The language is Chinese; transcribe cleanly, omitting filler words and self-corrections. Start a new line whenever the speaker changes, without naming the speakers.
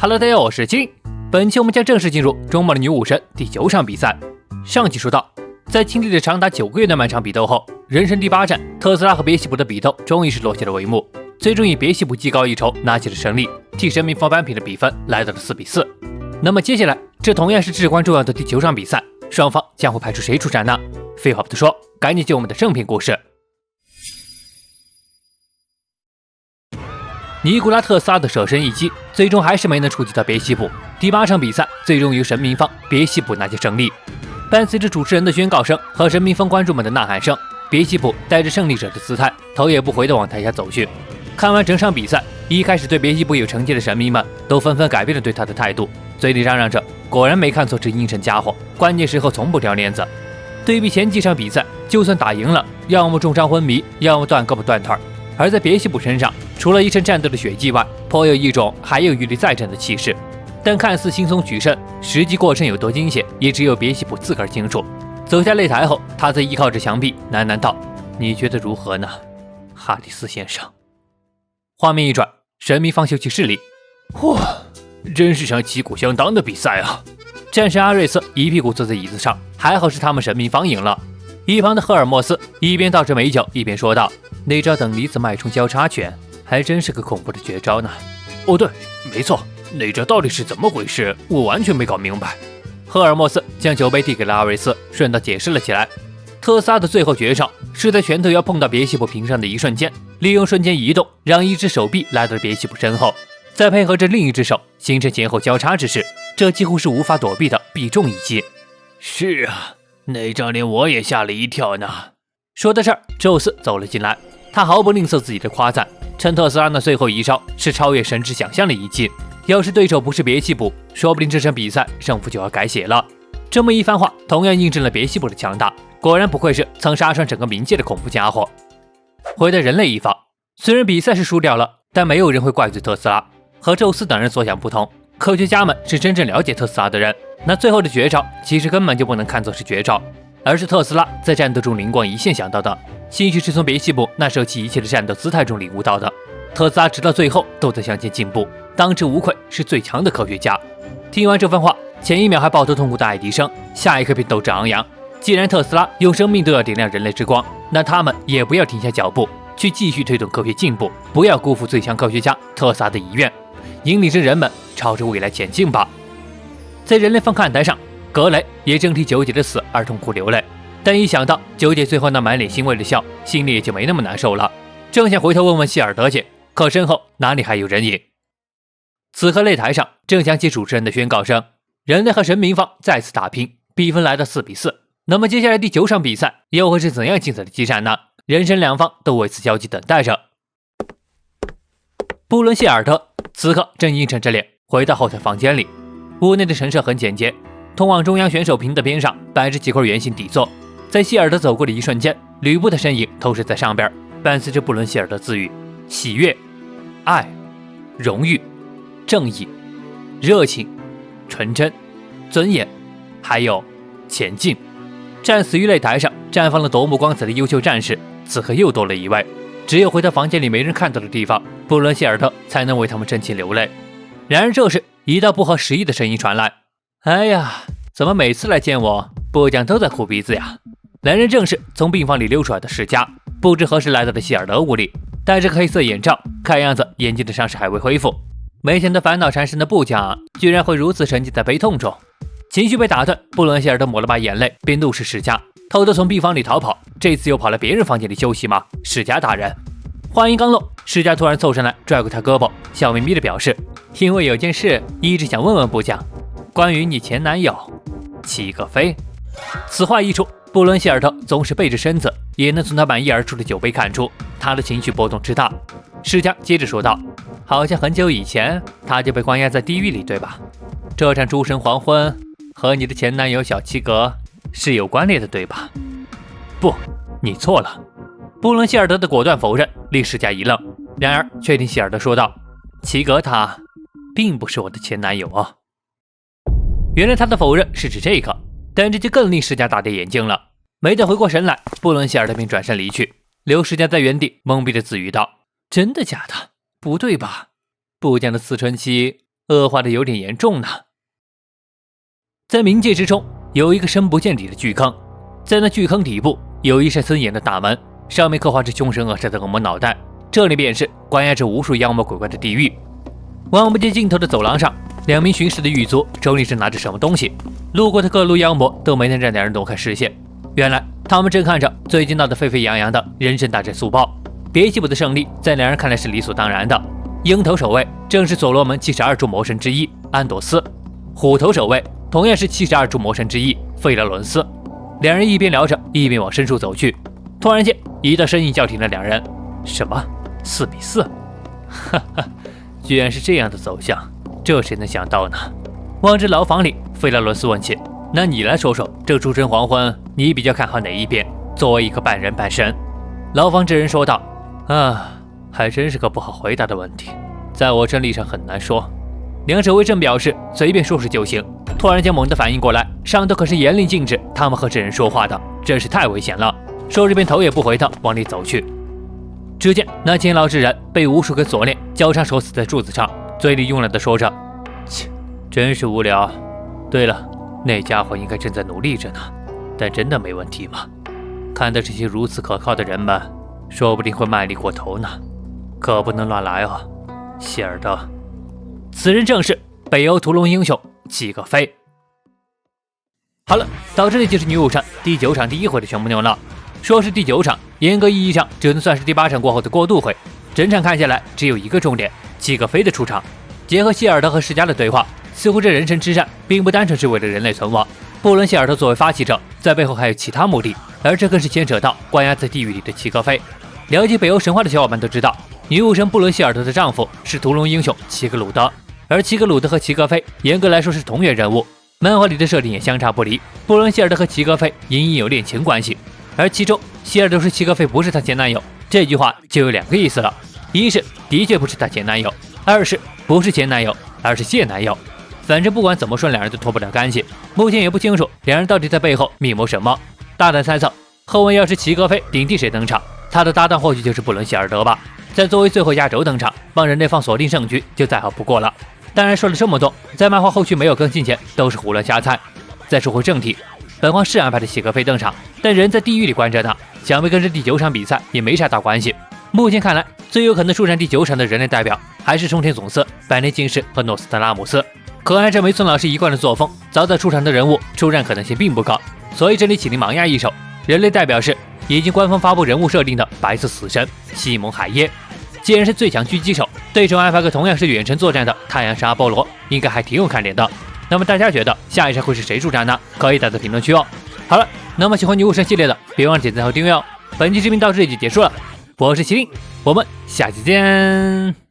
Hello， 大家好，我是金。本期我们将正式进入中末的女武神第9场比赛。上集说到，在经历了长达9个月的漫长比斗后，人生第8战，特斯拉和别西卜的比斗终于是落下了帷幕，最终以别西卜技高一筹拿起了胜利，替神明方扳平的比分来到了4比4。那么接下来，这同样是至关重要的第9场比赛，双方将会派出谁出战呢？废话不多说，赶紧进我们的正片故事。尼古拉特斯拉的舍身一击，最终还是没能触及到别西卜。第8场比赛最终由神明方别西卜拿下胜利。伴随着主持人的宣告声和神明方观众们的呐喊声，别西卜带着胜利者的姿态，头也不回地往台下走去。看完整场比赛，一开始对别西卜有成见的神明们都纷纷改变了对他的态度，嘴里嚷嚷着果然没看错这阴沉家伙，关键时候从不掉链子。对比前几场比赛，就算打赢了，要么重伤昏迷，要么断胳膊断腿，而在别西卜身上，除了一身战斗的血迹外，颇有一种还有余力再战的气势。但看似轻松取胜，实际过程有多惊险，也只有别西卜自个儿清楚。走下擂台后，他则依靠着墙壁喃喃道：“你觉得如何呢，哈迪斯先生？”画面一转，神明方休息室里，哇，真是场旗鼓相当的比赛啊！战神阿瑞斯一屁股坐在椅子上，还好是他们神明方赢了。一旁的赫尔墨斯一边倒着美酒，一边说道：“那招等离子脉冲交叉拳，还真是个恐怖的绝招呢。”哦，对，没错，那招到底是怎么回事？我完全没搞明白。赫尔墨斯将酒杯递给了阿瑞斯，顺道解释了起来。特斯拉的最后绝招是在拳头要碰到别西卜屏上的一瞬间，利用瞬间移动，让一只手臂来到别西卜身后，再配合着另一只手形成前后交叉之势，这几乎是无法躲避的必中一击。是啊，那招连我也吓了一跳呢。说到这儿，宙斯走了进来，他毫不吝啬自己的夸赞，称特斯拉那最后一招是超越神之想象的一击，要是对手不是别西卜，说不定这场比赛胜负就要改写了。这么一番话，同样印证了别西卜的强大，果然不愧是曾杀穿整个冥界的恐怖家伙。回到人类一方，虽然比赛是输掉了，但没有人会怪罪特斯拉。和宙斯等人所想不同，科学家们是真正了解特斯拉的人，那最后的绝招其实根本就不能看作是绝招，而是特斯拉在战斗中灵光一现想到的，兴许是从别西卜那舍弃一切的战斗姿态中领悟到的。特斯拉直到最后都在向前进步，当之无愧是最强的科学家。听完这番话，前一秒还抱头痛哭的爱迪生，下一刻便斗志昂扬。既然特斯拉用生命都要点亮人类之光，那他们也不要停下脚步，去继续推动科学进步，不要辜负最强科学家特斯拉的遗愿，引领着人们朝着未来前进吧。在人类方看台上，格雷也正替九姐的死而痛哭流泪，但一想到九姐最后那满脸欣慰的笑，心里也就没那么难受了。正想回头问问希尔德姐，可身后哪里还有人影？此刻擂台上正响起主持人的宣告声，人类和神明方再次打拼，比分来到4比4。那么接下来第9场比赛又会是怎样精彩的激战呢？人神两方都为此焦急等待着。布伦希尔德此刻正阴沉着脸回到后台房间里，屋内的陈设很简洁，通往中央选手屏的边上摆着几块圆形底座，在希尔德走过的一瞬间，吕布的身影投射在上边，伴随着布伦希尔德自语：喜悦、爱、荣誉、正义、热情、纯真、尊严，还有前进。战死于擂台上绽放了夺目光彩的优秀战士，此刻又多了一位。只有回到房间里没人看到的地方，布伦希尔德才能为他们真情流泪。然而这时，一道不合时宜的声音传来：“哎呀，怎么每次来见我，部将都在哭鼻子呀？”来人正是从病房里溜出来的世家，不知何时来到了希尔德屋里，戴着个黑色眼罩，看样子眼睛的伤势还未恢复。没想到烦恼缠身的部将居然会如此沉浸在悲痛中。情绪被打断，布伦希尔德抹了把眼泪，便怒视世家，偷偷从病房里逃跑。这次又跑来别人房间里休息吗？世家大人。话音刚落，世家突然凑上来拽过他胳膊，笑眯眯地表示：“因为有件事一直想问问部将，关于你前男友齐格飞。”此话一出，布伦希尔德总是背着身子，也能从他满溢而出的酒杯看出他的情绪波动之大。世家接着说道：“好像很久以前他就被关押在地狱里，对吧？这场诸神黄昏和你的前男友小齐格是有关联的，对吧？”“不，你错了。”布伦希尔德的果断否认令世家一愣，然而却听希尔德说道：“齐格他并不是我的前男友啊。”原来他的否认是指这个，但这就更令世家大跌眼镜了。没等回过神来，布伦希尔德便转身离去，留世家在原地懵逼的自语道：“真的假的？不对吧？部将的思春期恶化的有点严重呢。在冥界之中有一个深不见底的巨坑，在那巨坑底部有一扇森严的大门，上面刻画着凶神恶煞的恶魔脑袋，这里便是关押着无数妖魔鬼怪的地狱。望不见尽头的走廊上，2名巡视的狱卒手里正拿着什么东西，路过的各路妖魔都没能让两人挪开视线。原来他们正看着最近闹得沸沸扬扬的人神大战速报，别西卜的胜利在两人看来是理所当然的。鹰头守卫正是所罗门72柱魔神之一安朵斯，虎头守卫同样是72柱魔神之一费拉伦斯。两人一边聊着一边往深处走去，突然间一道声音叫停了两人。什么4比4？哈哈，居然是这样的走向，这谁能想到呢？望着牢房里，费拉伦斯问起，那你来说说，这诸神黄昏你比较看好哪一边？作为一个半人半神。牢房之人说道，还真是个不好回答的问题，在我真理上很难说。两守卫正表示随便说说就行，突然间猛地反应过来，上头可是严令禁止他们和这人说话的，真是太危险了。说着便头也不回的往里走去。只见那监牢之人被无数根锁链交叉锁死在柱子上，嘴里慵懒地说着，切，真是无聊。对了，那家伙应该正在努力着呢，但真的没问题吗？看到这些如此可靠的人们，说不定会卖力过头呢，可不能乱来哦，希尔德。此人正是北欧屠龙英雄齐格飞。好了，到这里就是女武神第9场第1回的全部内容了。说是第9场，严格意义上只能算是第8场过后的过渡回。整场看下来，只有一个重点，齐格飞的出场。结合希尔德和世嘉的对话，似乎这人神之战并不单纯是为了人类存亡。布伦希尔德作为发起者，在背后还有其他目的，而这更是牵扯到关押在地狱里的齐格飞。了解北欧神话的小伙伴都知道，女武神布伦希尔德的丈夫是屠龙英雄齐格鲁德，而齐格鲁德和齐格飞严格来说是同源人物，漫画里的设定也相差不离。布伦希尔德和齐格飞隐有恋情关系。而其中希尔德说齐格飞不是她前男友，这句话就有2个意思了：一是的确不是她前男友，二是不是前男友，而是现男友。反正不管怎么说，两人都脱不了干系。目前也不清楚两人到底在背后密谋什么。大胆猜测，后文要是齐格飞顶替谁登场，他的搭档或许就是布伦希尔德吧。再作为最后压轴登场，帮人类方锁定胜局就再好不过了。当然说了这么多，在漫画后续没有更新前都是胡乱瞎猜。再说回正题，本画是安排的齐格飞登场，但人在地狱里关着呢，想必跟这第9场比赛也没啥大关系。目前看来，最有可能出战第9场的人类代表还是冲天总司、百年禁士和诺斯特拉姆斯。可按照梅村老师一贯的作风，早早出场的人物出战可能性并不高，所以这里起灵盲压一手。人类代表是已经官方发布人物设定的白色死神西蒙海耶。既然是最强狙击手，对手安排个同样是远程作战的太阳神阿波罗，应该还挺有看点的。那么大家觉得下一场会是谁出战呢？可以打在评论区哦。好了，那么喜欢女武神系列的，别忘了点赞和订阅哦。本期视频到这里就结束了，我是麒麟，我们下期见。